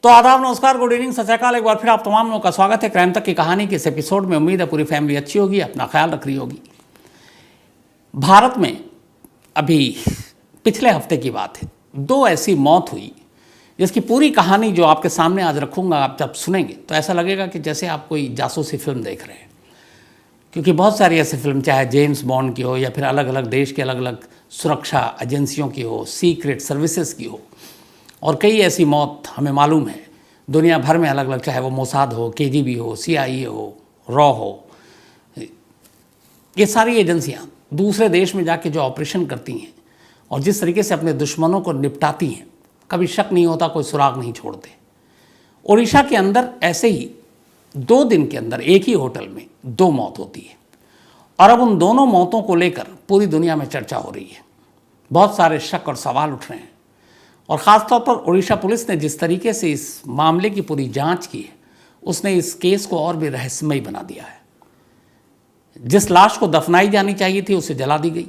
तो आदाब, नमस्कार, गुड इवनिंग, सत श्री अकाल। एक बार फिर आप तमाम लोगों का स्वागत है क्राइम तक की कहानी के इस एपिसोड में। उम्मीद है पूरी फैमिली अच्छी होगी, अपना ख्याल रख रही होगी। भारत में अभी पिछले हफ्ते की बात है, 2 ऐसी मौत हुई जिसकी पूरी कहानी जो आपके सामने आज रखूंगा, आप जब सुनेंगे तो ऐसा लगेगा कि जैसे आप कोई जासूसी फिल्म देख रहे हैं। क्योंकि बहुत सारी ऐसी फिल्म, चाहे जेम्स बॉन्ड की हो या फिर अलग अलग देश के अलग अलग सुरक्षा एजेंसियों की हो, सीक्रेट सर्विसेज की हो, और कई ऐसी मौत हमें मालूम है दुनिया भर में अलग अलग, चाहे वो मोसाद हो, केजीबी हो, CIA हो, रॉ हो, ये सारी एजेंसियां दूसरे देश में जाके जो ऑपरेशन करती हैं और जिस तरीके से अपने दुश्मनों को निपटाती हैं, कभी शक नहीं होता, कोई सुराग नहीं छोड़ते। उड़ीसा के अंदर ऐसे ही 2 दिन के अंदर एक ही होटल में 2 मौत होती है, और अब उन दोनों मौतों को लेकर पूरी दुनिया में चर्चा हो रही है। बहुत सारे शक और सवाल उठ रहे हैं, और ख़ासतौर पर उड़ीसा पुलिस ने जिस तरीके से इस मामले की पूरी जांच की है, उसने इस केस को और भी रहस्यमय बना दिया है। जिस लाश को दफनाई जानी चाहिए थी उसे जला दी गई।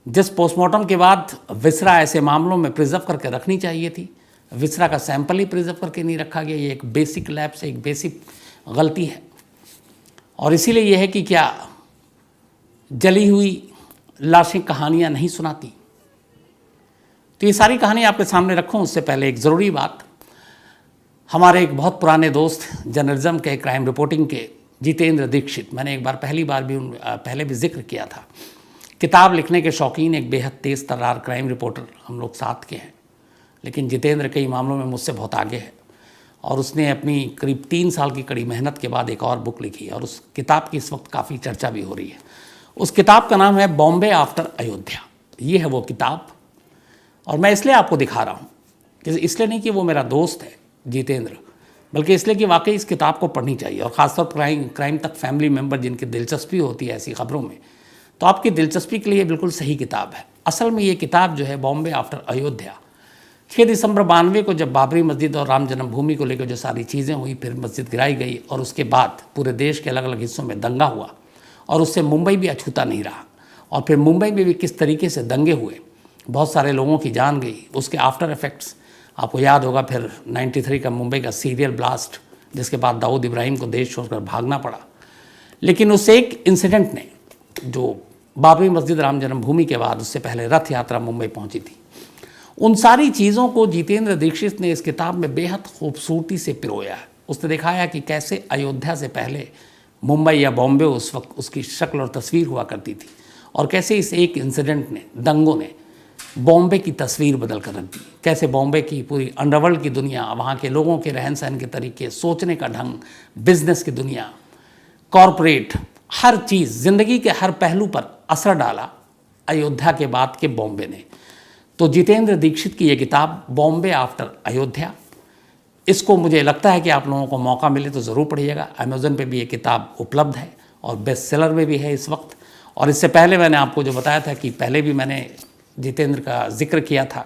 जिस पोस्टमार्टम के बाद विसरा ऐसे मामलों में प्रिजर्व करके रखनी चाहिए थी, विसरा का सैंपल ही प्रिजर्व करके नहीं रखा गया। ये एक बेसिक लैब से एक बेसिक गलती है, और इसीलिए यह है कि क्या जली हुई लाशें कहानियाँ नहीं सुनाती। तो ये सारी कहानी आपके सामने रखूं उससे पहले एक ज़रूरी बात, हमारे एक बहुत पुराने दोस्त जर्नलिज्म के, क्राइम रिपोर्टिंग के, जितेंद्र दीक्षित, मैंने एक बार पहले भी जिक्र किया था, किताब लिखने के शौकीन, एक बेहद तेज़ तर्रार क्राइम रिपोर्टर, हम लोग साथ के हैं। लेकिन जितेंद्र कई मामलों में मुझसे बहुत आगे है, और उसने अपनी करीब 3 साल की कड़ी मेहनत के बाद एक और बुक लिखी, और उस किताब की इस वक्त काफ़ी चर्चा भी हो रही है। उस किताब का नाम है बॉम्बे आफ्टर अयोध्या। ये है वो किताब, और मैं इसलिए आपको दिखा रहा हूँ, इसलिए नहीं कि वो मेरा दोस्त है जितेंद्र, बल्कि इसलिए कि वाकई इस किताब को पढ़नी चाहिए। और ख़ासतौर पर क्राइम तक फैमिली मेम्बर जिनकी दिलचस्पी होती है ऐसी खबरों में, तो आपकी दिलचस्पी के लिए बिल्कुल सही किताब है। असल में ये किताब जो है बॉम्बे आफ्टर अयोध्या, 6 दिसंबर 92 को जब बाबरी मस्जिद और राम जन्मभूमि को लेकर जो सारी चीज़ें हुई, फिर मस्जिद गिराई गई, और उसके बाद पूरे देश के अलग अलग हिस्सों में दंगा हुआ, और उससे मुंबई भी अछूता नहीं रहा। और फिर मुंबई में भी किस तरीके से दंगे हुए, बहुत सारे लोगों की जान गई, उसके आफ्टर इफेक्ट्स आपको याद होगा। फिर 93 का मुंबई का सीरियल ब्लास्ट, जिसके बाद दाऊद इब्राहिम को देश छोड़कर भागना पड़ा। लेकिन उस एक इंसिडेंट ने, जो बाबरी मस्जिद राम जन्मभूमि के बाद उससे पहले रथ यात्रा मुंबई पहुंची थी, उन सारी चीज़ों को जितेंद्र दीक्षित ने इस किताब में बेहद खूबसूरती से पिरोया है। उसने दिखाया कि कैसे अयोध्या से पहले मुंबई या बॉम्बे उस वक्त उसकी शक्ल और तस्वीर हुआ करती थी, और कैसे इस एक इंसिडेंट ने, दंगों ने, बॉम्बे की तस्वीर बदल कर रख दी। कैसे बॉम्बे की पूरी अंडरवर्ल्ड की दुनिया, वहाँ के लोगों के रहन सहन के तरीके, सोचने का ढंग, बिजनेस की दुनिया, कॉरपोरेट, हर चीज़, ज़िंदगी के हर पहलू पर असर डाला अयोध्या के बाद के बॉम्बे ने। तो जितेंद्र दीक्षित की ये किताब बॉम्बे आफ्टर अयोध्या, इसको मुझे लगता है कि आप लोगों को मौका मिले तो ज़रूर पढ़िएगा। अमेज़न पे भी ये किताब उपलब्ध है, और बेस्ट सेलर में भी है इस वक्त। और इससे पहले मैंने आपको जो बताया था कि पहले भी मैंने जितेंद्र का जिक्र किया था,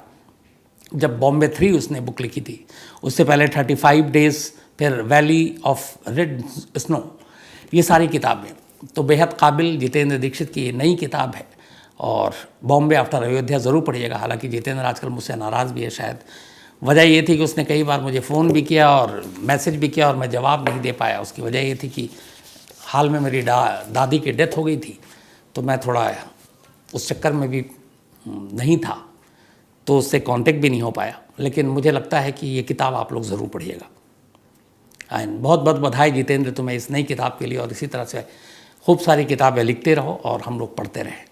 जब बॉम्बे 3 उसने बुक लिखी थी, उससे पहले 35 डेज़, फिर वैली ऑफ रेड स्नो, ये सारी किताबें। तो बेहद काबिल जितेंद्र दीक्षित की ये नई किताब है, और बॉम्बे आफ्टर अयोध्या ज़रूर पढ़िएगा। हालांकि जितेंद्र आजकल मुझसे नाराज़ भी है, शायद वजह ये थी कि उसने कई बार मुझे फ़ोन भी किया और मैसेज भी किया, और मैं जवाब नहीं दे पाया। उसकी वजह ये थी कि हाल में मेरी दादी की डेथ हो गई थी, तो मैं थोड़ा उस चक्कर में भी नहीं था, तो उससे कांटेक्ट भी नहीं हो पाया। लेकिन मुझे लगता है कि ये किताब आप लोग ज़रूर पढ़िएगा। एंड बहुत बहुत बधाई जितेंद्र तुम्हें इस नई किताब के लिए, और इसी तरह से खूब सारी किताबें लिखते रहो और हम लोग पढ़ते रहें।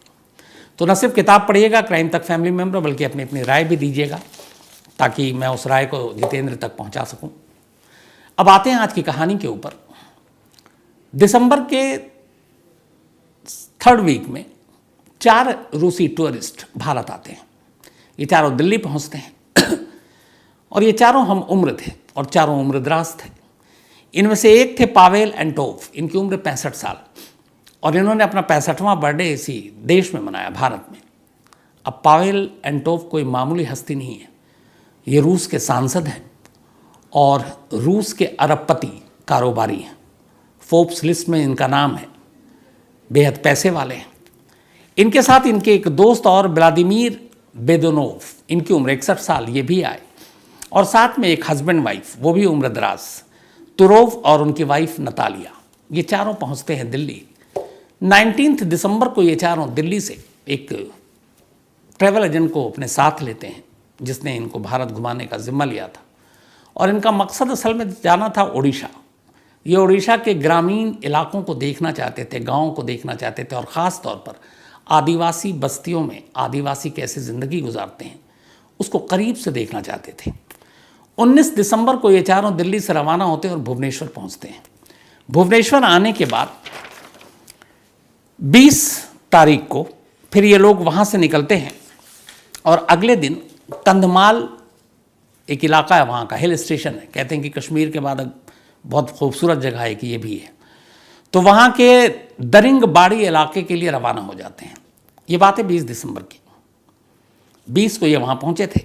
तो न सिर्फ किताब पढ़िएगा क्राइम तक फैमिली मेम्बर, बल्कि अपनी अपनी राय भी दीजिएगा, ताकि मैं उस राय को जितेंद्र तक पहुंचा सकूं। अब आते हैं आज की कहानी के ऊपर। दिसंबर के 3rd वीक में 4 रूसी टूरिस्ट भारत आते हैं। ये चारों दिल्ली पहुंचते हैं, और ये चारों हम उम्र थे, और चारों उम्रदराज थे। इनमें से एक थे पावेल एंटोव, इनकी उम्र 65 साल, और इन्होंने अपना 65वां बर्थडे इसी देश में मनाया, भारत में। अब पावेल एंटोव कोई मामूली हस्ती नहीं है, ये रूस के सांसद हैं, और रूस के अरबपति कारोबारी हैं। फोर्ब्स लिस्ट में इनका नाम है, बेहद पैसे वाले हैं। इनके साथ इनके एक दोस्त और व्लादिमीर बेदोनोव, इनकी उम्र 61 साल, ये भी आए, और साथ में एक हस्बैंड वाइफ, वो भी उम्रदराज, तुरोव और उनकी वाइफ नतालिया, ये चारों पहुंचते हैं दिल्ली। 19 दिसंबर को ये चारों दिल्ली से एक ट्रैवल एजेंट को अपने साथ लेते हैं, जिसने इनको भारत घुमाने का जिम्मा लिया था। और इनका मकसद असल में जाना था उड़ीसा। ये उड़ीसा के ग्रामीण इलाकों को देखना चाहते थे, गाँव को देखना चाहते थे, और ख़ास तौर पर आदिवासी बस्तियों में आदिवासी कैसे ज़िंदगी गुजारते हैं उसको करीब से देखना चाहते थे। 19 दिसंबर को ये चारों दिल्ली से रवाना होते हैं और भुवनेश्वर पहुंचते हैं। भुवनेश्वर आने के बाद 20 तारीख को फिर ये लोग वहाँ से निकलते हैं और अगले दिन कंधमाल एक इलाका है, वहाँ का हिल स्टेशन है, कहते हैं कि कश्मीर के बाद बहुत खूबसूरत जगह है कि ये भी है, तो वहाँ के दरिंगबाड़ी इलाके के लिए रवाना हो जाते हैं। ये बात है 20 दिसंबर की। 20 को ये वहाँ पहुँचे थे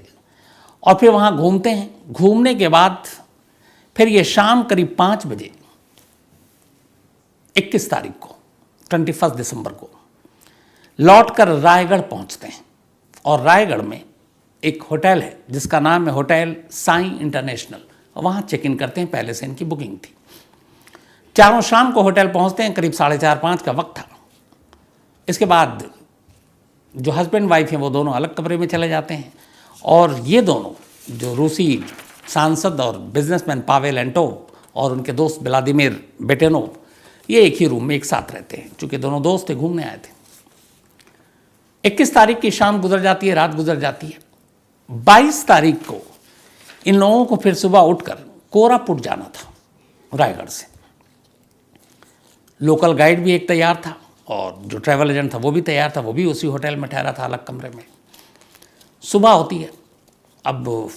और फिर वहाँ घूमते हैं। घूमने के बाद फिर ये शाम करीब 5 बजे 21 तारीख को 21 दिसंबर को लौटकर रायगढ़ पहुँचते हैं। और रायगढ़ में एक होटल है जिसका नाम है होटल साईं इंटरनेशनल, वहाँ चेक इन करते हैं, पहले से इनकी बुकिंग थी। चारों शाम को होटल पहुँचते हैं, करीब 4:30-5 का वक्त था। इसके बाद जो हस्बैंड वाइफ हैं वो दोनों अलग कमरे में चले जाते हैं और ये दोनों जो रूसी सांसद और बिजनेसमैन पावेल एंटोव और उनके दोस्त व्लादिमीर बेटेनोव, ये एक ही रूम में एक साथ रहते हैं, चूँकि दोनों दोस्त थे, घूमने आए थे। 21 तारीख की शाम गुजर जाती है, रात गुजर जाती है। 22 तारीख को इन लोगों को फिर सुबह उठकर कोरापुट जाना था रायगढ़ से। लोकल गाइड भी एक तैयार था और जो ट्रैवल एजेंट था वो भी तैयार था, वो भी उसी होटल में ठहरा था अलग कमरे में। सुबह होती है, अब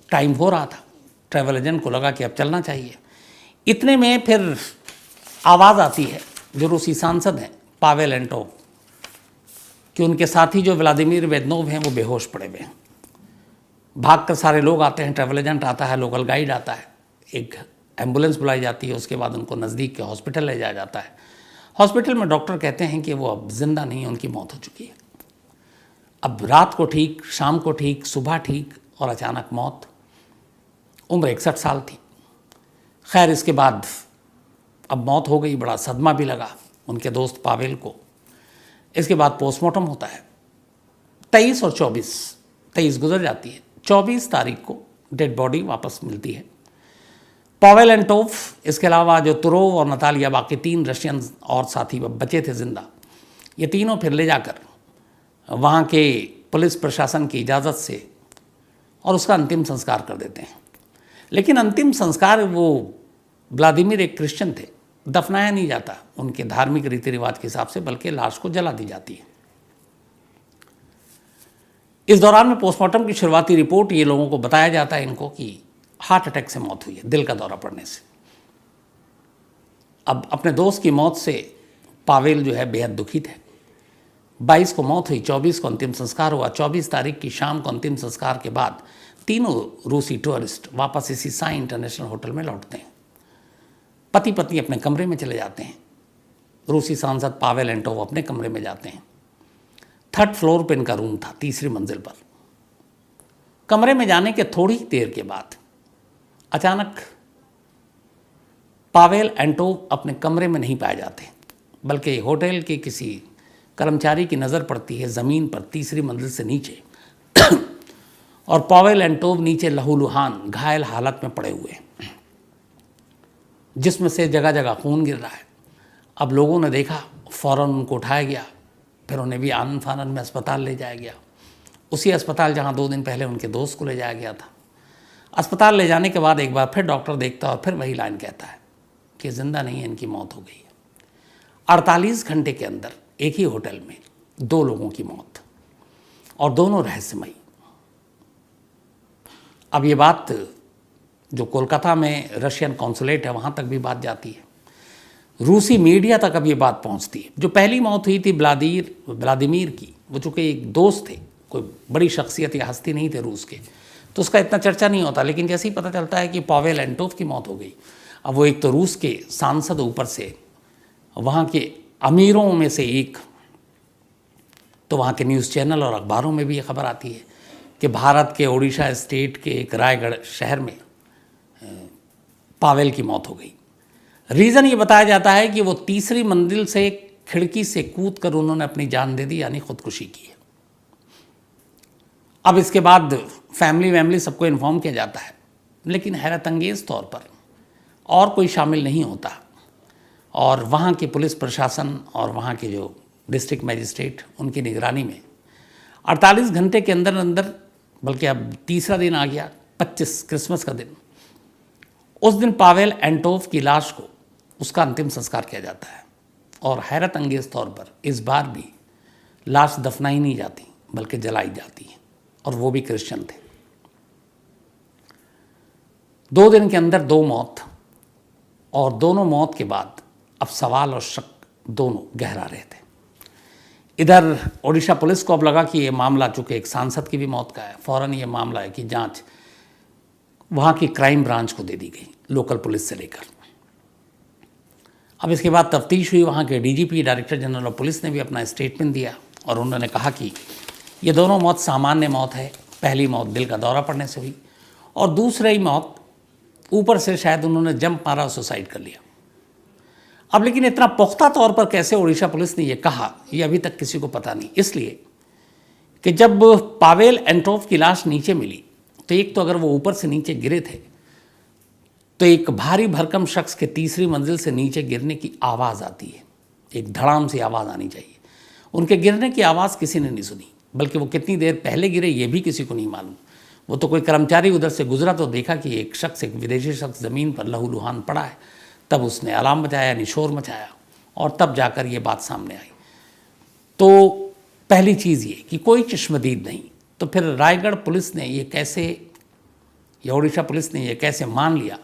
टाइम हो रहा था, ट्रैवल एजेंट को लगा कि अब चलना चाहिए। इतने में फिर आवाज़ आती है जो रूसी सांसद हैं पावेल एंटोव कि उनके साथी जो व्लादिमीर बेटनोव हैं वो बेहोश पड़े हुए हैं। भागकर सारे लोग आते हैं, ट्रैवल एजेंट आता है, लोकल गाइड आता है, एक एम्बुलेंस बुलाई जाती है, उसके बाद उनको नज़दीक के हॉस्पिटल ले जाया जाता है। हॉस्पिटल में डॉक्टर कहते हैं कि वो अब जिंदा नहीं है, उनकी मौत हो चुकी है। अब रात को ठीक, शाम को ठीक, सुबह ठीक, और अचानक मौत। उम्र 61 साल थी। खैर इसके बाद अब मौत हो गई, बड़ा सदमा भी लगा उनके दोस्त पावेल को। इसके बाद पोस्टमार्टम होता है। 23 और 23 गुजर जाती है। 24 तारीख को डेड बॉडी वापस मिलती है। पावेल एंटोव, इसके अलावा जो तुरोव और नतालिया, बाकी 3 रशियन और साथी बचे थे जिंदा, ये तीनों फिर ले जाकर वहाँ के पुलिस प्रशासन की इजाज़त से और उसका अंतिम संस्कार कर देते हैं। लेकिन अंतिम संस्कार, वो व्लादिमीर एक क्रिश्चियन थे, दफनाया नहीं जाता उनके धार्मिक रीति रिवाज के हिसाब से, बल्कि लाश को जला दी जाती है। इस दौरान में पोस्टमार्टम की शुरुआती रिपोर्ट ये लोगों को बताया जाता है इनको कि हार्ट अटैक से मौत हुई है, दिल का दौरा पड़ने से। अब अपने दोस्त की मौत से पावेल जो है बेहद दुखित है। 22 को मौत हुई, 24 को अंतिम संस्कार हुआ। 24 तारीख की शाम को अंतिम संस्कार के बाद तीनों रूसी टूरिस्ट वापस इसी साईं इंटरनेशनल होटल में लौटते हैं। पति पत्नी अपने कमरे में चले जाते हैं। रूसी सांसद पावेल एंटोव अपने कमरे में जाते हैं। 3rd फ्लोर पर इनका रूम था, 3री मंजिल पर। कमरे में जाने के थोड़ी देर के बाद अचानक पावेल एंटोव अपने कमरे में नहीं पाए जाते, बल्कि होटल के किसी कर्मचारी की नज़र पड़ती है ज़मीन पर 3री मंजिल से नीचे और पावेल एंटोव नीचे लहूलुहान घायल हालत में पड़े हुए हैं, जिसमें से जगह जगह खून गिर रहा है। अब लोगों ने देखा, फ़ौरन उनको उठाया गया, फिर उन्हें भी आनन फानन में अस्पताल ले जाया गया, उसी अस्पताल जहाँ 2 दिन पहले उनके दोस्त को ले जाया गया था। अस्पताल ले जाने के बाद एक बार फिर डॉक्टर देखता है और फिर वही लाइन कहता है कि ज़िंदा नहीं है, इनकी मौत हो गई है। 48 घंटे के अंदर एक ही होटल में 2 लोगों की मौत, और दोनों रहस्यमयी। अब ये बात जो कोलकाता में रशियन कॉन्सुलेट है वहाँ तक भी बात जाती है, रूसी मीडिया तक अब ये बात पहुँचती है। जो पहली मौत हुई थी व्लादिमीर की, वो चूँकि एक दोस्त थे, कोई बड़ी शख्सियत या हस्ती नहीं थे रूस के, तो उसका इतना चर्चा नहीं होता। लेकिन जैसे ही पता चलता है कि पावेल एंटोव की मौत हो गई, अब वो एक तो रूस के सांसद, ऊपर से वहाँ के अमीरों में से एक, तो वहाँ के न्यूज़ चैनल और अखबारों में भी ये खबर आती है कि भारत के उड़ीसा स्टेट के एक रायगढ़ शहर में पावेल की मौत हो गई। रीज़न ये बताया जाता है कि वो तीसरी मंजिल से खिड़की से कूद कर उन्होंने अपनी जान दे दी, यानी खुदकुशी की है। अब इसके बाद फैमिली सबको इन्फॉर्म किया जाता है, लेकिन हैरत अंगेज़ तौर पर और कोई शामिल नहीं होता। और वहाँ की पुलिस प्रशासन और वहाँ के जो डिस्ट्रिक्ट मजिस्ट्रेट, उनकी निगरानी में 48 घंटे के अंदर अंदर, बल्कि अब तीसरा दिन आ गया, 25 क्रिसमस का दिन, उस दिन पावेल एंटोव की लाश को उसका अंतिम संस्कार किया जाता है। और हैरत अंगेज़ तौर पर इस बार भी लाश दफनाई नहीं जाती बल्कि जलाई जाती है, और वो भी क्रिश्चियन थे। 2 दिन के अंदर 2 मौत, और दोनों मौत के बाद अब सवाल और शक दोनों गहरा रहे थे। इधर ओडिशा पुलिस को अब लगा कि ये मामला, चूँकि एक सांसद की भी मौत का है, फ़ौरन ये मामला है कि जांच वहाँ की क्राइम ब्रांच को दे दी गई, लोकल पुलिस से लेकर। अब इसके बाद तफ्तीश हुई, वहाँ के DGP, director general of police ने भी अपना स्टेटमेंट दिया, और उन्होंने कहा कि ये दोनों मौत सामान्य मौत है। पहली मौत दिल का दौरा पड़ने से हुई, और दूसरी मौत ऊपर से शायद उन्होंने जंप मारा, सुसाइड कर लिया। अब लेकिन इतना पुख्ता तौर पर कैसे ओडिशा पुलिस ने ये कहा, ये अभी तक किसी को पता नहीं। इसलिए कि जब पावेल एंटोव की लाश नीचे मिली, तो एक तो अगर वो ऊपर से नीचे गिरे थे तो एक भारी भरकम शख्स के तीसरी मंजिल से नीचे गिरने की आवाज़ आती है, एक धड़ाम सी आवाज़ आनी चाहिए। उनके गिरने की आवाज़ किसी ने नहीं सुनी, बल्कि वो कितनी देर पहले गिरे ये भी किसी को नहीं मालूम। वो तो कोई कर्मचारी उधर से गुजरा तो देखा कि एक शख्स, एक विदेशी शख्स ज़मीन पर लहूलुहान पड़ा है। तब उसने अलार्म बजाया, यानी शोर मचाया, और तब जाकर ये बात सामने आई। तो पहली चीज़ ये कि कोई चश्मदीद नहीं। तो फिर रायगढ़ पुलिस ने ये कैसे, या ओडिशा पुलिस ने ये कैसे मान लिया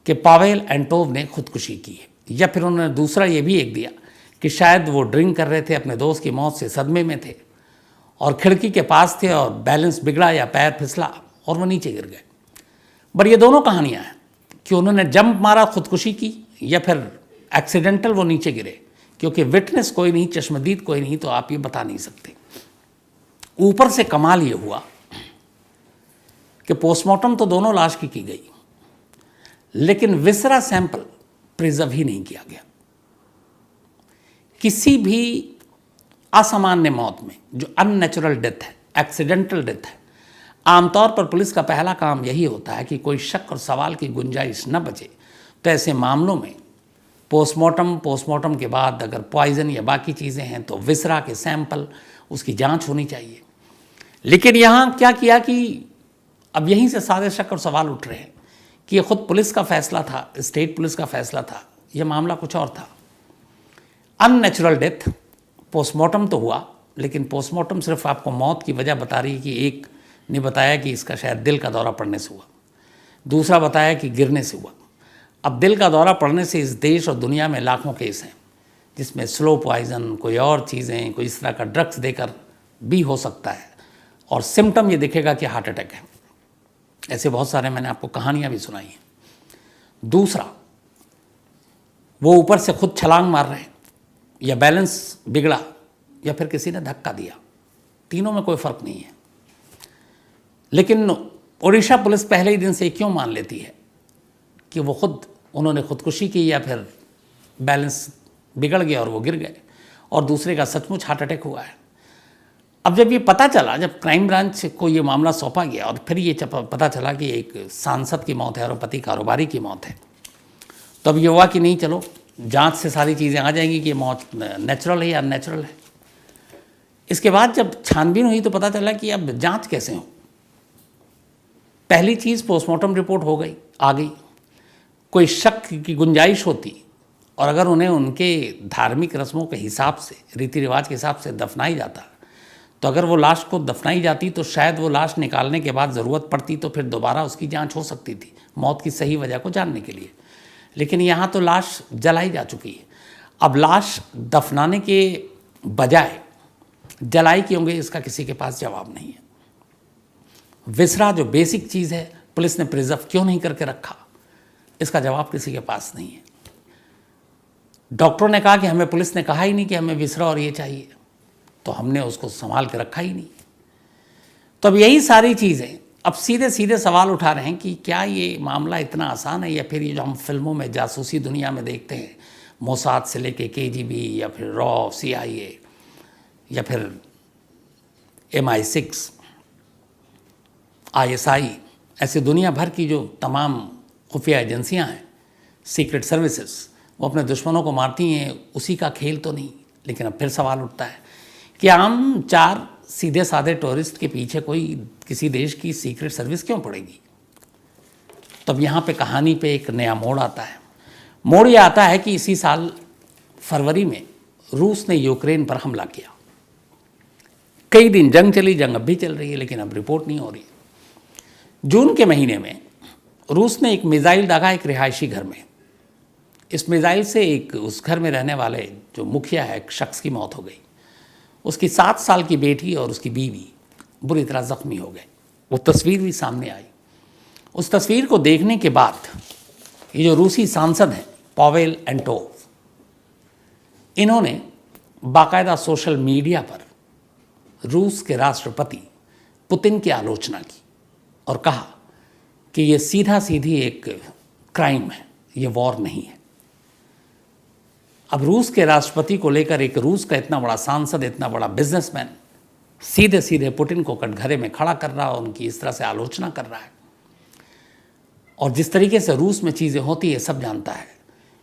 कि पावेल एंटोव ने खुदकुशी की है? या फिर उन्होंने दूसरा ये भी एक दिया कि शायद वो ड्रिंक कर रहे थे, अपने दोस्त की मौत से सदमे में थे, और खिड़की के पास थे, और बैलेंस बिगड़ा या पैर फिसला और वो नीचे गिर गए। बट ये दोनों कहानियाँ हैं कि उन्होंने जंप मारा, खुदकुशी की, या फिर एक्सीडेंटल वो नीचे गिरे। क्योंकि विटनेस कोई नहीं, चश्मदीद कोई नहीं, तो आप ये बता नहीं सकते। ऊपर से कमाल ये हुआ कि पोस्टमार्टम तो दोनों लाश की गई, लेकिन विसरा सैंपल प्रिजर्व ही नहीं किया गया। किसी भी असामान्य मौत में, जो अननेचुरल डेथ है, एक्सीडेंटल डेथ है, आमतौर पर पुलिस का पहला काम यही होता है कि कोई शक और सवाल की गुंजाइश न बचे। तो ऐसे मामलों में पोस्टमार्टम के बाद अगर पॉइजन या बाकी चीज़ें हैं तो विसरा के सैंपल, उसकी जांच होनी चाहिए। लेकिन यहाँ क्या किया कि अब यहीं से सारे शक और सवाल उठ रहे हैं कि ये खुद पुलिस का फैसला था, स्टेट पुलिस का फैसला था, यह मामला कुछ और था। अननेचुरल डेथ, पोस्टमार्टम तो हुआ, लेकिन पोस्टमार्टम सिर्फ आपको मौत की वजह बता रही है कि एक ने बताया कि इसका शायद दिल का दौरा पड़ने से हुआ, दूसरा बताया कि गिरने से हुआ। अब दिल का दौरा पड़ने से इस देश और दुनिया में लाखों केस हैं, जिसमें स्लो पॉइजन, कोई और चीज़ें, कोई इस तरह का ड्रग्स देकर भी हो सकता है, और सिम्टम ये दिखेगा कि हार्ट अटैक है। ऐसे बहुत सारे मैंने आपको कहानियाँ भी सुनाई हैं। दूसरा, वो ऊपर से खुद छलांग मार रहे हैं, या बैलेंस बिगड़ा, या फिर किसी ने धक्का दिया। तीनों में कोई फ़र्क नहीं है। लेकिन ओडिशा पुलिस पहले ही दिन से क्यों मान लेती है कि वो उन्होंने खुदकुशी की, या फिर बैलेंस बिगड़ गया और वो गिर गए, और दूसरे का सचमुच हार्ट अटैक हुआ है? अब जब ये पता चला, जब क्राइम ब्रांच को ये मामला सौंपा गया, और फिर ये पता चला कि एक सांसद की मौत है और पति कारोबारी की मौत है, तो अब ये हुआ कि नहीं, चलो जांच से सारी चीज़ें आ जाएंगी कि ये मौत नेचुरल है या अननेचुरल है। इसके बाद जब छानबीन हुई तो पता चला कि अब जांच कैसे हो। पहली चीज़, पोस्टमार्टम रिपोर्ट हो गई, आ गई। कोई शक की गुंजाइश होती, और अगर उन्हें उनके धार्मिक रस्मों के हिसाब से, रीति रिवाज के हिसाब से दफनाई जाता, तो अगर वो लाश को दफनाई जाती तो शायद वो लाश निकालने के बाद ज़रूरत पड़ती तो फिर दोबारा उसकी जांच हो सकती थी, मौत की सही वजह को जानने के लिए। लेकिन यहाँ तो लाश जलाई जा चुकी है। अब लाश दफनाने के बजाय जलाई क्यों गई, इसका किसी के पास जवाब नहीं है। विसरा जो बेसिक चीज़ है, पुलिस ने प्रिजर्व क्यों नहीं करके रखा, इसका जवाब किसी के पास नहीं है। डॉक्टरों ने कहा कि हमें, पुलिस ने कहा ही नहीं कि हमें विसरा और ये चाहिए, तो हमने उसको संभाल के रखा ही नहीं। तो अब यही सारी चीज़ें अब सीधे सीधे सवाल उठा रहे हैं कि क्या ये मामला इतना आसान है, या फिर ये जो हम फिल्मों में जासूसी दुनिया में देखते हैं, मोसाद से लेके KGB या फिर रॉ, CIA या फिर MI6, ISI, ऐसे दुनिया भर की जो तमाम खुफिया एजेंसियां हैं, सीक्रेट सर्विसेज, वो अपने दुश्मनों को मारती हैं, उसी का खेल तो नहीं। लेकिन अब फिर सवाल उठता है कि आम 4 सीधे साधे टूरिस्ट के पीछे कोई किसी देश की सीक्रेट सर्विस क्यों पड़ेगी? तब यहाँ पे कहानी पे एक नया मोड़ आता है। मोड़ ये आता है कि इसी साल फरवरी में रूस ने यूक्रेन पर हमला किया। कई दिन जंग चली, जंग अब भी चल रही है, लेकिन अब रिपोर्ट नहीं हो रही। जून के महीने में रूस ने एक मिसाइल दागा एक रिहायशी घर में। इस मिसाइल से एक उस घर में रहने वाले जो मुखिया है, एक शख्स की मौत हो गई। उसकी 7 साल की बेटी और उसकी बीवी बुरी तरह जख्मी हो गए। वो तस्वीर भी सामने आई। उस तस्वीर को देखने के बाद ये जो रूसी सांसद हैं पावेल एंटोव, इन्होंने बाकायदा सोशल मीडिया पर रूस के राष्ट्रपति पुतिन की आलोचना की और कहा कि ये सीधा सीधी एक क्राइम है, ये वॉर नहीं है। अब रूस के राष्ट्रपति को लेकर एक रूस का इतना बड़ा सांसद, इतना बड़ा बिजनेसमैन सीधे सीधे पुतिन को कटघरे में खड़ा कर रहा है, उनकी इस तरह से आलोचना कर रहा है। और जिस तरीके से रूस में चीज़ें होती है, सब जानता है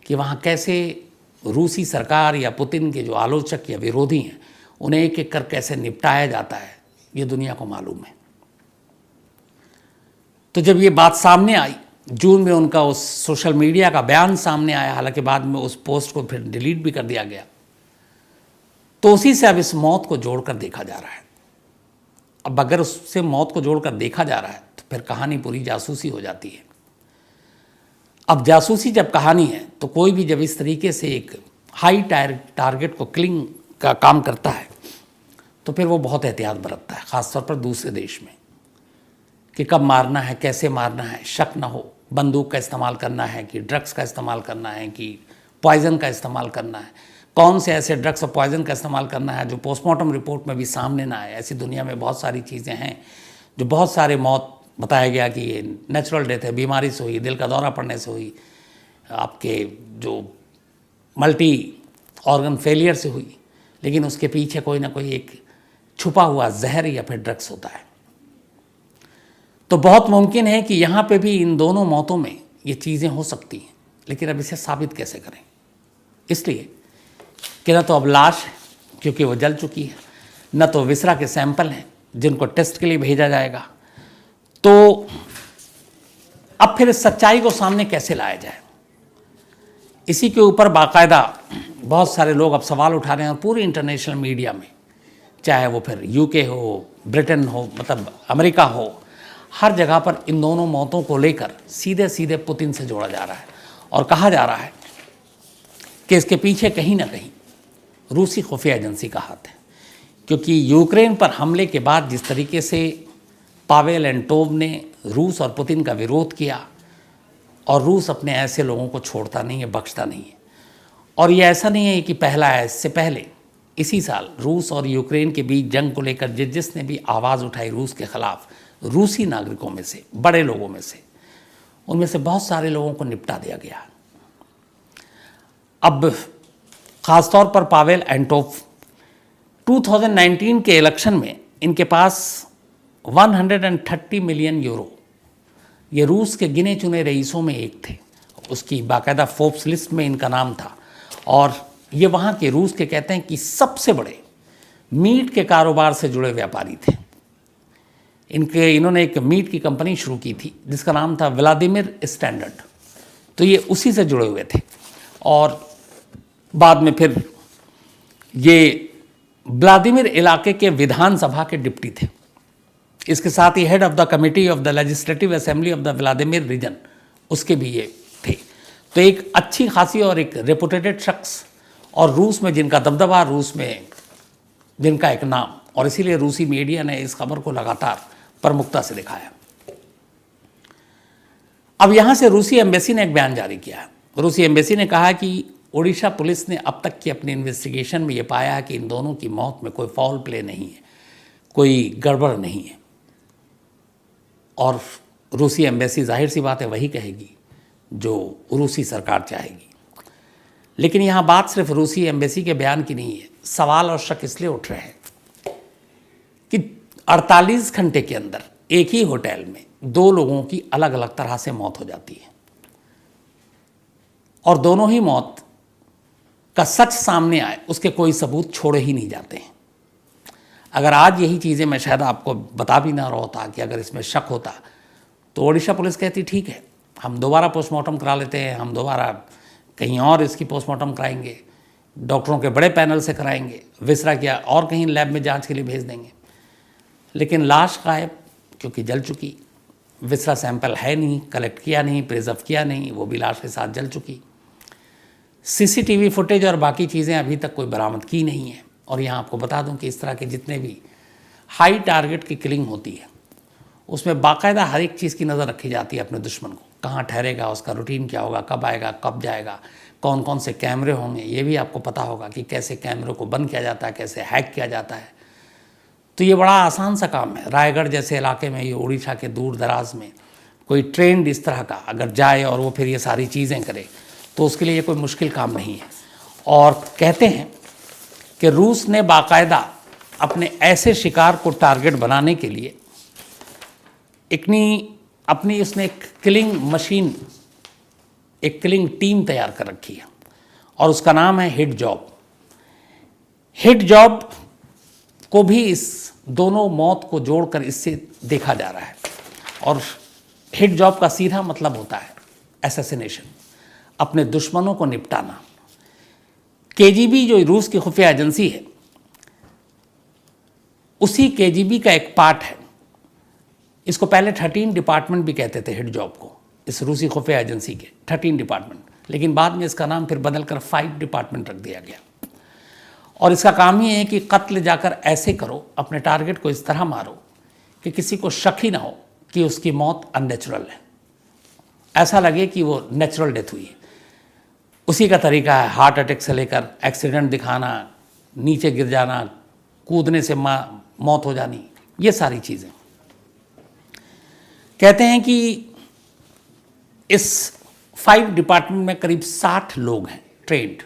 कि वहाँ कैसे रूसी सरकार या पुतिन के जो आलोचक या विरोधी हैं उन्हें एक एक कर कैसे निपटाया जाता है, ये दुनिया को मालूम है। तो जब ये बात सामने आई, जून में उनका उस सोशल मीडिया का बयान सामने आया, हालांकि बाद में उस पोस्ट को फिर डिलीट भी कर दिया गया, तो उसी से अब इस मौत को जोड़कर देखा जा रहा है। अब अगर उससे मौत को जोड़कर देखा जा रहा है तो फिर कहानी पूरी जासूसी हो जाती है। अब जासूसी जब कहानी है तो कोई भी जब इस तरीके से एक हाई टारगेट को किलिंग का काम करता है तो फिर वो बहुत एहतियात बरतता है, ख़ासतौर पर दूसरे देश में, कि कब मारना है, कैसे मारना है, शक ना हो, बंदूक का इस्तेमाल करना है कि ड्रग्स का इस्तेमाल करना है कि पॉइज़न का इस्तेमाल करना है, कौन से ऐसे ड्रग्स और पॉइज़न का इस्तेमाल करना है जो पोस्टमार्टम रिपोर्ट में भी सामने ना आए। ऐसी दुनिया में बहुत सारी चीज़ें हैं जो बहुत सारे मौत बताया गया कि ये नेचुरल डेथ है, बीमारी से हुई, दिल का दौरा पड़ने से हुई, आपके जो मल्टी ऑर्गन फेलियर से हुई, लेकिन उसके पीछे कोई ना कोई एक छुपा हुआ जहर या फिर ड्रग्स होता है। तो बहुत मुमकिन है कि यहाँ पे भी इन दोनों मौतों में ये चीज़ें हो सकती हैं, लेकिन अब इसे साबित कैसे करें? इसलिए कि न तो अब लाश है क्योंकि वो जल चुकी है, न तो विसरा के सैंपल हैं जिनको टेस्ट के लिए भेजा जाएगा। तो अब फिर इस सच्चाई को सामने कैसे लाया जाए, इसी के ऊपर बाकायदा बहुत सारे लोग अब सवाल उठा रहे हैं। और पूरी इंटरनेशनल मीडिया में, चाहे वो फिर UK हो, ब्रिटेन हो, मतलब अमेरिका हो, हर जगह पर इन दोनों मौतों को लेकर सीधे सीधे पुतिन से जोड़ा जा रहा है और कहा जा रहा है कि इसके पीछे कहीं ना कहीं रूसी खुफिया एजेंसी का हाथ है। क्योंकि यूक्रेन पर हमले के बाद जिस तरीके से पावेल एंटोव ने रूस और पुतिन का विरोध किया, और रूस अपने ऐसे लोगों को छोड़ता नहीं है, बख्शता नहीं है। और ये ऐसा नहीं है कि पहला है, इससे पहले इसी साल रूस और यूक्रेन के बीच जंग को लेकर जिसने भी आवाज़ उठाई रूस के ख़िलाफ़, रूसी नागरिकों में से, बड़े लोगों में से, उनमें से बहुत सारे लोगों को निपटा दिया गया। अब ख़ासतौर पर पावेल एंटोव 2019 के इलेक्शन में इनके पास 130 मिलियन यूरो, ये रूस के गिने चुने रईसों में एक थे, उसकी बाकायदा फोर्ब्स लिस्ट में इनका नाम था। और ये वहाँ के रूस के कहते हैं कि सबसे बड़े मीट के कारोबार से जुड़े व्यापारी थे। इन्होंने एक मीट की कंपनी शुरू की थी जिसका नाम था व्लादिमीर स्टैंडर्ड। तो ये उसी से जुड़े हुए थे। और बाद में फिर ये व्लादिमीर इलाके के विधानसभा के डिप्टी थे। इसके साथ ही head of the committee of the legislative assembly of the Vladimir region, उसके भी ये थे। तो एक अच्छी खासी और एक रेपुटेटेड शख्स, और रूस में जिनका दबदबा, रूस में जिनका एक नाम, और इसीलिए रूसी मीडिया ने इस खबर को लगातार प्रमुखता से दिखाया। अब यहाँ से रूसी एम्बेसी ने एक बयान जारी किया। रूसी एम्बेसी ने कहा कि ओडिशा पुलिस ने अब तक की अपनी इन्वेस्टिगेशन में ये पाया है कि इन दोनों की मौत में कोई फाउल प्ले नहीं है, कोई गड़बड़ नहीं है। और रूसी एम्बेसी जाहिर सी बात है वही कहेगी जो रूसी सरकार चाहेगी। लेकिन यहाँ बात सिर्फ रूसी एम्बेसी के बयान की नहीं है। सवाल और शक इसलिए उठ रहे हैं कि 48 घंटे के अंदर एक ही होटल में 2 लोगों की अलग अलग तरह से मौत हो जाती है और दोनों ही मौत का सच सामने आए उसके कोई सबूत छोड़े ही नहीं जाते हैं। अगर आज यही चीज़ें मैं शायद आपको बता भी ना रहा होता कि अगर इसमें शक होता तो ओडिशा पुलिस कहती ठीक है, हम दोबारा पोस्टमार्टम करा लेते हैं, हम दोबारा कहीं और इसकी पोस्टमार्टम कराएंगे, डॉक्टरों के बड़े पैनल से कराएंगे, विसरा क्या और कहीं लैब में जांच के लिए भेज देंगे। लेकिन लाश गायब, क्योंकि जल चुकी। विसरा सैंपल है नहीं, कलेक्ट किया नहीं, प्रिजर्व किया नहीं, वो भी लाश के साथ जल चुकी। सीसीटीवी फुटेज और बाकी चीज़ें अभी तक कोई बरामद की नहीं है। और यहाँ आपको बता दूं कि इस तरह के जितने भी हाई टारगेट की किलिंग होती है उसमें बाकायदा हर एक चीज़ की नज़र रखी जाती है अपने दुश्मन को, कहाँ ठहरेगा, उसका रूटीन क्या होगा, कब आएगा, कब जाएगा, कौन कौन से कैमरे होंगे, ये भी आपको पता होगा कि कैसे कैमरे को बंद किया जाता है, कैसे हैक किया जाता है। तो ये बड़ा आसान सा काम है। रायगढ़ जैसे इलाके में, ये उड़ीसा के दूर दराज में कोई ट्रेंड इस तरह का अगर जाए और वो फिर ये सारी चीज़ें करे तो उसके लिए ये कोई मुश्किल काम नहीं है। और कहते हैं कि रूस ने बाकायदा अपने ऐसे शिकार को टारगेट बनाने के लिए अपनी उसने एक किलिंग मशीन, एक किलिंग टीम तैयार कर रखी है और उसका नाम है हिट जॉब। हिट जॉब को भी इस दोनों मौत को जोड़कर इससे देखा जा रहा है। और हिट जॉब का सीधा मतलब होता है असैसिनेशन, अपने दुश्मनों को निपटाना। केजीबी जो रूस की खुफिया एजेंसी है, उसी केजीबी का एक पार्ट है। इसको पहले 13 डिपार्टमेंट भी कहते थे हिट जॉब को, इस रूसी खुफिया एजेंसी के 13 डिपार्टमेंट, लेकिन बाद में इसका नाम फिर बदलकर 5 डिपार्टमेंट रख दिया गया। और इसका काम ही है कि कत्ल जाकर ऐसे करो, अपने टारगेट को इस तरह मारो कि किसी को शक ही ना हो कि उसकी मौत अननेचुरल है, ऐसा लगे कि वो नेचुरल डेथ हुई है। उसी का तरीका है हार्ट अटैक से लेकर एक्सीडेंट दिखाना, नीचे गिर जाना, कूदने से मौत हो जानी, ये सारी चीज़ें। कहते हैं कि इस 5 डिपार्टमेंट में करीब 60 लोग हैं ट्रेंड,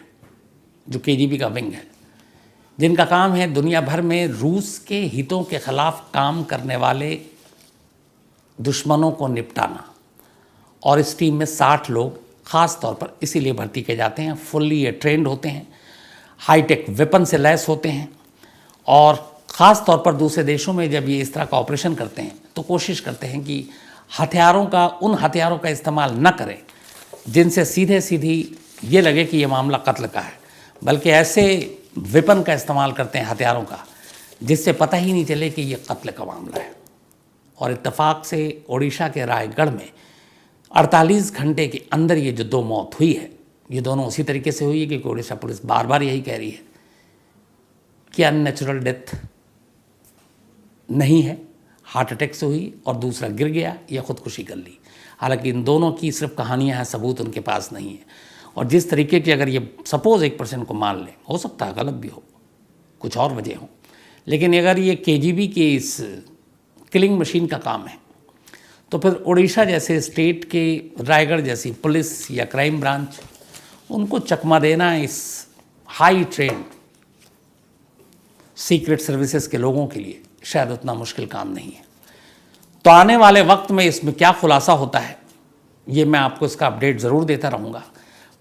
जो केजीबी का विंग है, जिनका काम है दुनिया भर में रूस के हितों के खिलाफ काम करने वाले दुश्मनों को निपटाना। और इस टीम में 60 लोग ख़ास तौर पर इसीलिए भर्ती किए जाते हैं, फुल्ली ये ट्रेंड होते हैं, हाईटेक वेपन से लैस होते हैं। और ख़ास तौर पर दूसरे देशों में जब ये इस तरह का ऑपरेशन करते हैं तो कोशिश करते हैं कि उन हथियारों का इस्तेमाल न करें जिनसे सीधी ये लगे कि ये मामला कत्ल का है, बल्कि ऐसे वेपन का इस्तेमाल करते हैं, हथियारों का, जिससे पता ही नहीं चले कि ये कत्ल का मामला है। और इत्तेफाक से ओडिशा के रायगढ़ में 48 घंटे के अंदर ये जो 2 मौत हुई है, ये दोनों उसी तरीके से हुई है क्योंकि ओडिशा पुलिस बार बार यही कह रही है कि अननेचुरल डेथ नहीं है, हार्ट अटैक से हुई और दूसरा गिर गया या खुदकुशी कर ली। हालांकि इन दोनों की सिर्फ कहानियां हैं, सबूत उनके पास नहीं है। और जिस तरीके की अगर ये सपोज़ 1% को मान लें, हो सकता है गलत भी हो, कुछ और वजह हो, लेकिन अगर ये केजीबी के इस किलिंग मशीन का काम है तो फिर उड़ीसा जैसे स्टेट के रायगढ़ जैसी पुलिस या क्राइम ब्रांच, उनको चकमा देना इस हाई ट्रेंड सीक्रेट सर्विसेज के लोगों के लिए शायद उतना मुश्किल काम नहीं है। तो आने वाले वक्त में इसमें क्या खुलासा होता है, ये मैं आपको इसका अपडेट ज़रूर देता रहूँगा।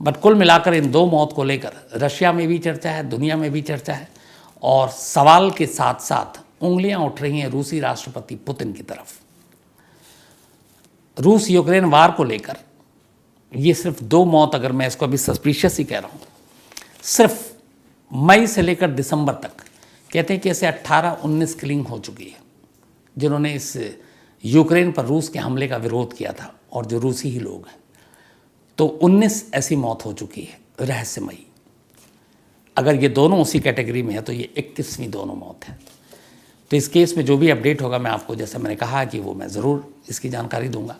बट कुल मिलाकर इन 2 मौत को लेकर रशिया में भी चर्चा है, दुनिया में भी चर्चा है, और सवाल के साथ साथ उंगलियां उठ रही हैं रूसी राष्ट्रपति पुतिन की तरफ। रूस यूक्रेन वार को लेकर ये सिर्फ 2 मौत, अगर मैं इसको अभी सस्पिशियस ही कह रहा हूँ, सिर्फ मई से लेकर दिसंबर तक कहते हैं कि ऐसे 18-19 किलिंग हो चुकी है, जिन्होंने इस यूक्रेन पर रूस के हमले का विरोध किया था और जो रूसी ही लोग हैं। तो 19 ऐसी मौत हो चुकी है रहस्यमयी। अगर ये दोनों उसी कैटेगरी में है तो ये 21वीं दोनों मौत है। तो इस केस में जो भी अपडेट होगा मैं आपको, जैसे मैंने कहा कि वो मैं ज़रूर इसकी जानकारी दूंगा।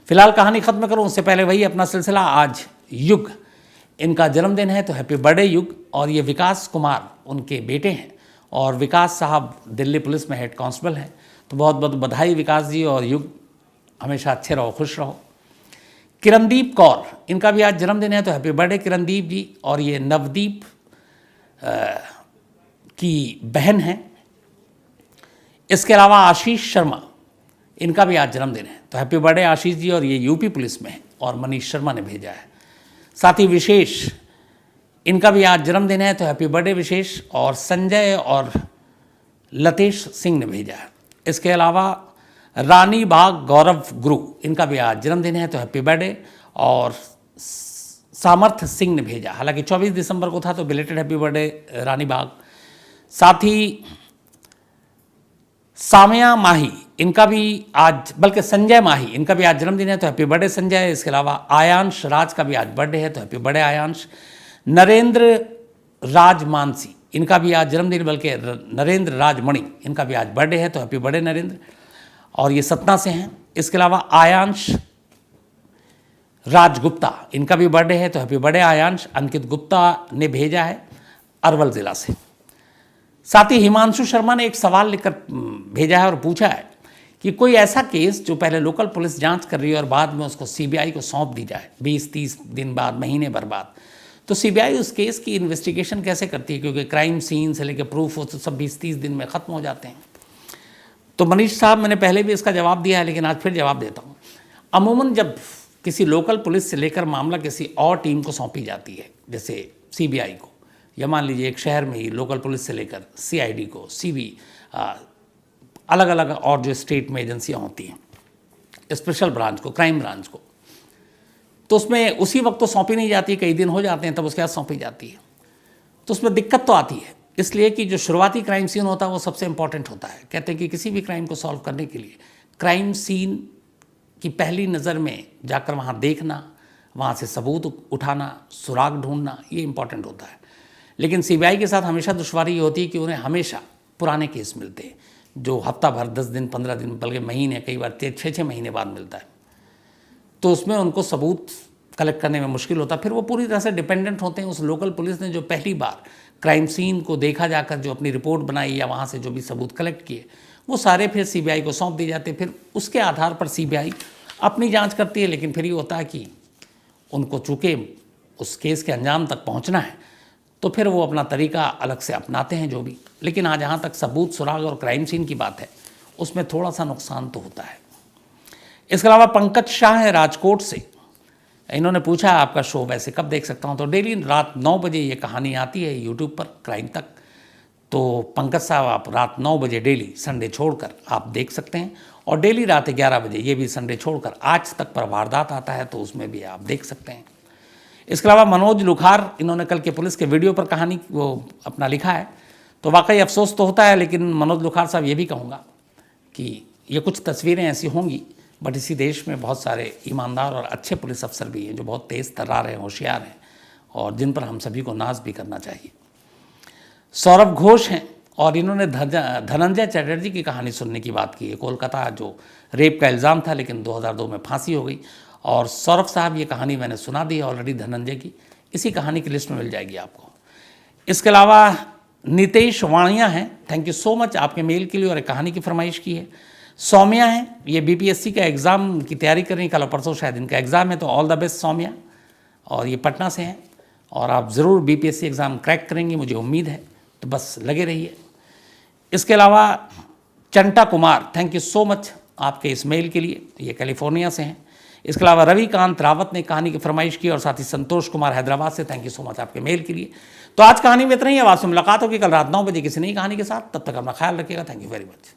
फिलहाल कहानी ख़त्म करूँ उससे पहले वही अपना सिलसिला, आज युग इनका जन्मदिन है तो हैप्पी बर्थडे युग। और ये विकास कुमार उनके बेटे हैं और विकास साहब दिल्ली पुलिस में हेड कांस्टेबल हैं। तो बहुत बहुत बधाई विकास जी और युग हमेशा अच्छे रहो, खुश रहो। किरणदीप कौर, इनका भी आज जन्मदिन है, तो हैप्पी बर्थडे किरणदीप जी। और ये नवदीप की बहन है। इसके अलावा आशीष शर्मा, इनका भी आज जन्मदिन है, तो हैप्पी बर्थडे आशीष जी। और ये यूपी पुलिस में है और मनीष शर्मा ने भेजा है। साथ ही विशेष, इनका भी आज जन्मदिन है, तो हैप्पी बर्थडे विशेष। और संजय और लतेश सिंह ने भेजा है। इसके अलावा रानी बाग गौरव गुरु, इनका भी आज जन्मदिन है, तो हैप्पी बर्थडे। और सामर्थ्य सिंह ने भेजा, हालांकि 24 दिसंबर को था, तो बिलेटेड हैप्पी बर्थडे रानी बाग। साथ ही सामिया माही, इनका भी आज, बल्कि संजय माही, इनका भी आज जन्मदिन है, तो हैप्पी बर्थडे संजय। इसके अलावा आयांश राज का भी आज बर्थडे है, तो हैप्पी बर्थडे आयांश। नरेंद्र राज मानसी, इनका भी आज जन्मदिन, बल्कि नरेंद्र राजमणि, इनका भी आज बर्थडे है, तो हैप्पी बर्थडे नरेंद्र। और ये सतना से हैं। इसके अलावा आयांश राजगुप्ता, इनका भी बर्थडे है, तो हैप्पी बर्थडे आयांश। अंकित गुप्ता ने भेजा है अरवल ज़िला से। साथ ही हिमांशु शर्मा ने एक सवाल लिखकर भेजा है और पूछा है कि कोई ऐसा केस जो पहले लोकल पुलिस जांच कर रही है और बाद में उसको सीबीआई को सौंप दी जाए 20-30 दिन बाद, महीने भर बाद, तो सीबीआई उस केस की इन्वेस्टिगेशन कैसे करती है, क्योंकि क्राइम सीन से लेकर प्रूफ हो तो सब 20-30 दिन में ख़त्म हो जाते हैं। तो मनीष साहब, मैंने पहले भी इसका जवाब दिया है, लेकिन आज फिर जवाब देता हूँ। अमूमन जब किसी लोकल पुलिस से लेकर मामला किसी और टीम को सौंपी जाती है, जैसे सीबीआई को, या मान लीजिए एक शहर में ही लोकल पुलिस से लेकर सीआईडी को, सीबी, अलग अलग और जो स्टेट में एजेंसियाँ होती हैं, स्पेशल ब्रांच को, क्राइम ब्रांच को, तो उसमें उसी वक्त तो सौंपी नहीं जाती, कई दिन हो जाते हैं तब उसके बाद सौंपी जाती है। तो उसमें दिक्कत तो आती है, इसलिए कि जो शुरुआती क्राइम सीन होता है वो सबसे इंपॉर्टेंट होता है। कहते हैं कि किसी भी क्राइम को सॉल्व करने के लिए क्राइम सीन की पहली नज़र में जाकर वहाँ देखना, वहाँ से सबूत उठाना, सुराग ढूंढना, ये इंपॉर्टेंट होता है। लेकिन सीबीआई के साथ हमेशा दुश्वारी ये होती है कि उन्हें हमेशा पुराने केस मिलते हैं, जो हफ्ता भर, 10 दिन, 15 दिन, बल्कि महीने, कई बार 6-6 महीने बाद मिलता है। तो उसमें उनको सबूत कलेक्ट करने में मुश्किल होता है। फिर वो पूरी तरह से डिपेंडेंट होते हैं उस लोकल पुलिस ने जो पहली बार क्राइम सीन को देखा जाकर जो अपनी रिपोर्ट बनाई या वहाँ से जो भी सबूत कलेक्ट किए, वो सारे फिर सीबीआई को सौंप दिए जाते हैं। फिर उसके आधार पर सीबीआई अपनी जांच करती है। लेकिन फिर ये होता है कि उनको चूँकि उस केस के अंजाम तक पहुँचना है, तो फिर वो अपना तरीका अलग से अपनाते हैं जो भी। लेकिन आज जहाँ तक सबूत, सुराग और क्राइम सीन की बात है, उसमें थोड़ा सा नुकसान तो होता है। इसके अलावा पंकज शाह है राजकोट से, इन्होंने पूछा आपका शो वैसे कब देख सकता हूँ, तो डेली रात 9 बजे ये कहानी आती है यूट्यूब पर, क्राइम तक। तो पंकज साहब, आप रात 9 बजे डेली, संडे छोड़कर आप देख सकते हैं। और डेली रात 11 बजे, ये भी संडे छोड़कर, आज तक पर वारदात आता है, तो उसमें भी आप देख सकते हैं। इसके अलावा मनोज लुखार, इन्होंने कल के पुलिस के वीडियो पर कहानी वो अपना लिखा है, तो वाकई अफसोस तो होता है। लेकिन मनोज लुखार साहब, ये भी कहूँगा कि ये कुछ तस्वीरें ऐसी होंगी, बट इसी देश में बहुत सारे ईमानदार और अच्छे पुलिस अफसर भी हैं जो बहुत तेज़ तर्रार हैं, होशियार हैं, और जिन पर हम सभी को नाज भी करना चाहिए। सौरभ घोष हैं, और इन्होंने धनंजय चटर्जी की कहानी सुनने की बात की है। कोलकाता जो रेप का इल्ज़ाम था, लेकिन 2002 में फांसी हो गई। और सौरभ साहब, ये कहानी मैंने सुना दी है ऑलरेडी धनंजय की, इसी कहानी की लिस्ट में मिल जाएगी आपको। इसके अलावा नितेश वाणिया हैं, थैंक यू सो मच आपके मेल के लिए, और एक कहानी की फरमाइश की है। सौम्या हैं, ये बीपीएससी का एग्ज़ाम की तैयारी कर रही हैं, कल परसों शायद इनका एग्ज़ाम है, तो ऑल द बेस्ट सौम्या। और ये पटना से हैं, और आप ज़रूर बीपीएससी एग्ज़ाम क्रैक करेंगे, मुझे उम्मीद है, तो बस लगे रहिए। इसके अलावा Chanta Kumar, thank you so much आपके इस मेल के लिए, ये कैलिफोर्निया से हैं। इसके अलावा रविकांत रावत ने कहानी की फरमाइश की, और साथ ही संतोष कुमार हैदराबाद से, थैंक यू सो मच आपके मेल के लिए। तो आज कहानी में इतना ही है, आज से मुलाकात होगी कल रात 9 बजे किसी नई कहानी के साथ। तब तक अपना ख्याल रखिएगा। Thank you very much.